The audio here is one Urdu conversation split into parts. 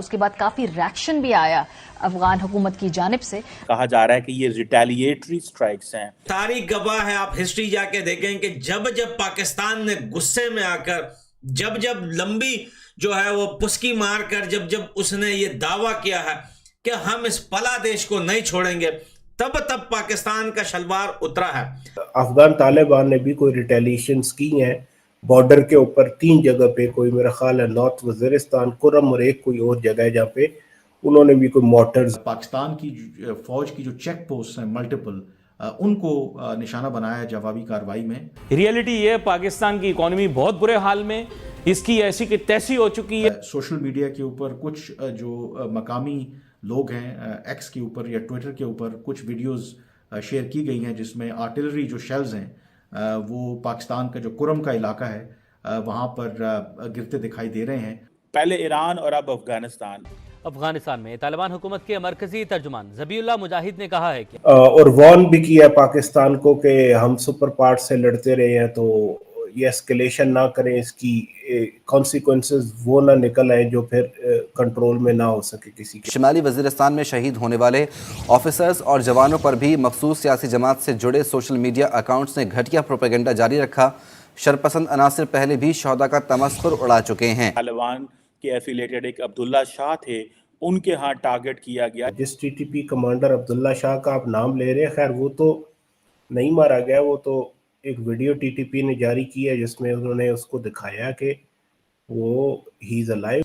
اس کے بعد کافی ریاکشن بھی آیا افغان حکومت کی جانب سے. کہا جا رہا ہے کہ یہ ریٹیلیٹری سٹرائکس ہیں. تاریخ گواہ ہے، آپ ہسٹری جا کے دیکھیں کہ جب پاکستان نے غصے میں آ کر جب لمبی جو ہے وہ پسکی مار کر جب اس نے یہ دعویٰ کیا ہے کہ ہم اس پلا دیش کو نہیں چھوڑیں گے، تب پاکستان کا شلوار اترا ہے. افغان طالبان نے بھی کوئی ریٹیلیشنز کی ہیں بارڈر کے اوپر 3 جگہ پہ، کوئی میرا خیال ہے نارتھ وزیرستان، کرم، اور ایک کوئی اور جگہ ہے جہاں پہ انہوں نے بھی کوئی مورٹرز. پاکستان کی فوج کی جو چیک پوسٹ ہیں ملٹیپل، ان کو نشانہ بنایا جوابی کارروائی میں. ریئلٹی یہ پاکستان کی اکانومی بہت برے حال میں، اس کی ایسی کی تیسی ہو چکی ہے. سوشل میڈیا کے اوپر کچھ جو مقامی لوگ ہیں، ایکس کے اوپر یا ٹویٹر کے اوپر کچھ ویڈیوز شیئر کی گئی ہیں جس میں آرٹلری جو شیلز ہیں وہ پاکستان کا جو کرم کا علاقہ ہے وہاں پر گرتے دکھائی دے رہے ہیں. پہلے ایران اور اب افغانستان. افغانستان میں طالبان حکومت کے مرکزی ترجمان ذبیح اللہ مجاہد نے کہا ہے کہ اور وارن بھی کیا پاکستان کو کہ ہم سپر پارٹ سے لڑتے رہے ہیں تو یہ اسکیلیشن نہ کریں، اس کی کانسیکوینسز وہ نہ نکل آئیں جو پھر کنٹرول میں نہ ہو سکے کسی کے. شمالی وزیرستان میں شہید ہونے والے آفیسرز اور جوانوں پر بھی مخصوص سیاسی جماعت سے جڑے سوشل میڈیا اکاؤنٹس نے گھٹیا پروپیگنڈا جاری رکھا. شرپسند عناصر پہلے بھی شہداء کا تمسخر اڑا چکے ہیں. طالبان کے ایفیلیٹڈ ایک عبداللہ شاہ تھے، ان کے ہاں ٹارگٹ کیا گیا. جس ٹی ٹی پی کمانڈر عبداللہ شاہ کا آپ نام لے رہے ہیں، خیر وہ تو نہیں مارا گیا، وہ تو ایک ویڈیو ٹی ٹی پی نے جاری کی ہے جس میں انہوں نے اس کو دکھایا کہ وہ he is alive.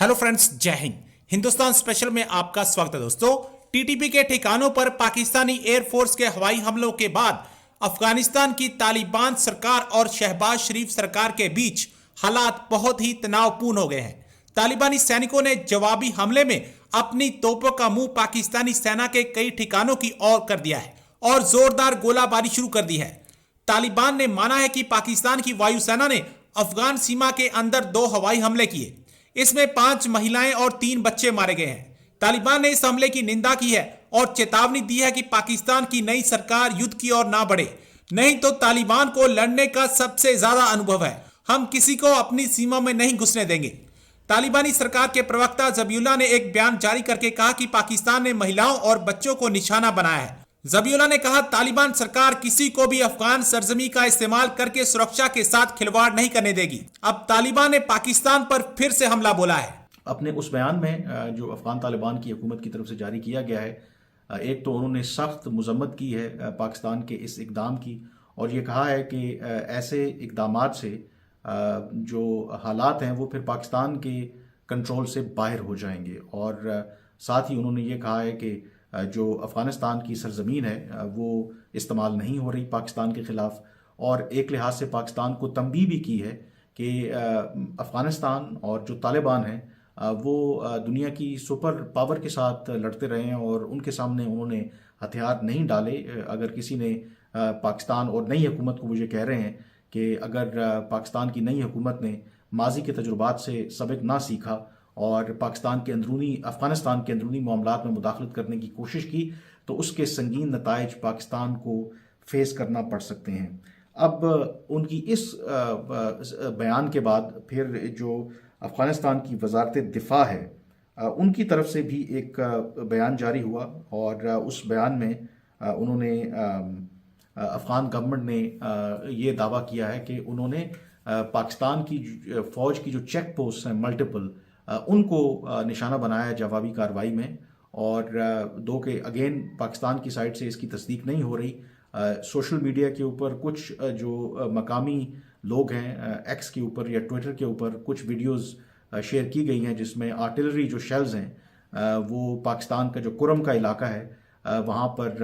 Hello friends, Jai Hind. Hindustan special میں آپ کا سواگت ہے دوستو. ٹی ٹی پی کے ٹھکانوں پر پاکستانی ایئر فورس کے ہوائی حملوں کے بعد افغانستان کی طالبان سرکار اور شہباز شریف سرکار کے بیچ حالات بہت ہی تناؤ پورن ہو گئے ہیں. طالبانی سینکوں نے جوابی حملے میں اپنی توپوں کا منہ پاکستانی سینا کے کئی ٹھکانوں کی اور کر دیا ہے اور زوردار گولہ باری شروع کر دی ہے. طالبان نے مانا ہے کہ پاکستان کی وایو سینا نے افغان سیما کے اندر 2 ہوائی حملے کیے، اس میں 5 مہیلائیں اور 3 بچے مارے گئے ہیں. طالبان نے اس حملے کی نندا کی ہے اور چیتاونی دی ہے کہ پاکستان کی نئی سرکار یدھ کی اور نہ بڑھے، نہیں تو طالبان کو لڑنے کا سب سے زیادہ انوبھو ہے، ہم کسی کو اپنی سیما میں نہیں گھسنے دیں گے. طالبانی سرکار کے پروکتا ذبیح اللہ نے ایک بیان جاری کر کے کہا کہ پاکستان نے مہیلاؤں اور بچوں کو نشانہ بنایا ہے. ذبیح اللہ نے کہا طالبان سرکار کسی کو بھی افغان سرزمین کا استعمال کر کے سرکشا کے ساتھ کھلواڑ نہیں کرنے دے گی. اب طالبان نے پاکستان پر پھر سے حملہ بولا ہے. اپنے اس بیان میں جو افغان طالبان کی حکومت کی طرف سے جاری کیا گیا ہے، ایک تو انہوں نے سخت مذمت کی ہے پاکستان کے اس اقدام کی، اور یہ کہا ہے کہ ایسے اقدامات سے جو حالات ہیں وہ پھر پاکستان کے کنٹرول سے باہر ہو جائیں گے. اور ساتھ ہی انہوں نے یہ کہا ہے کہ جو افغانستان کی سرزمین ہے وہ استعمال نہیں ہو رہی پاکستان کے خلاف، اور ایک لحاظ سے پاکستان کو تنبیہ بھی کی ہے کہ افغانستان اور جو طالبان ہیں وہ دنیا کی سپر پاور کے ساتھ لڑتے رہے ہیں اور ان کے سامنے انہوں نے ہتھیار نہیں ڈالے. اگر کسی نے پاکستان اور نئی حکومت کو مجھے کہہ رہے ہیں کہ اگر پاکستان کی نئی حکومت نے ماضی کے تجربات سے سبق نہ سیکھا اور افغانستان کے اندرونی معاملات میں مداخلت کرنے کی کوشش کی تو اس کے سنگین نتائج پاکستان کو فیس کرنا پڑ سکتے ہیں. اب ان کی اس بیان کے بعد پھر جو افغانستان کی وزارت دفاع ہے ان کی طرف سے بھی ایک بیان جاری ہوا، اور اس بیان میں انہوں نے افغان گورنمنٹ نے یہ دعویٰ کیا ہے کہ انہوں نے پاکستان کی فوج کی جو چیک پوسٹ ہیں ملٹیپل، ان کو نشانہ بنایا جوابی کارروائی میں، اور دو کہ اگین پاکستان کی سائڈ سے اس کی تصدیق نہیں ہو رہی. سوشل میڈیا کے اوپر کچھ جو مقامی لوگ ہیں، ایکس کے اوپر یا ٹویٹر کے اوپر کچھ ویڈیوز شیئر کی گئی ہیں جس میں آرٹلری جو شیلز ہیں وہ پاکستان کا جو کرم کا علاقہ ہے وہاں پر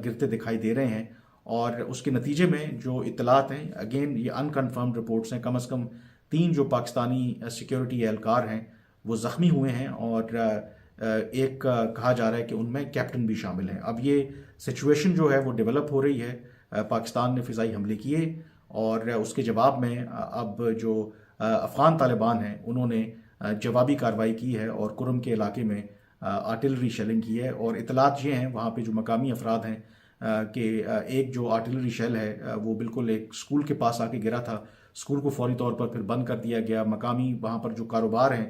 گرتے دکھائی دے رہے ہیں، اور اس کے نتیجے میں جو اطلاعات ہیں، اگین یہ انکنفرمڈ رپورٹس ہیں، کم از کم 3 جو پاکستانی سیکیورٹی اہلکار ہیں وہ زخمی ہوئے ہیں، اور ایک کہا جا رہا ہے کہ ان میں کیپٹن بھی شامل ہیں. اب یہ سچویشن جو ہے وہ ڈیولپ ہو رہی ہے. پاکستان نے فضائی حملے کیے اور اس کے جواب میں اب جو افغان طالبان ہیں انہوں نے جوابی کارروائی کی ہے اور کرم کے علاقے میں آرٹلری شیلنگ کی ہے. اور اطلاعات یہ ہیں وہاں پہ جو مقامی افراد ہیں کہ ایک جو آرٹلری شیل ہے وہ بالکل ایک اسکول کے پاس آ کے گرا تھا، اسکول کو فوری طور پر پھر بند کر دیا گیا. مقامی وہاں پر جو کاروبار ہیں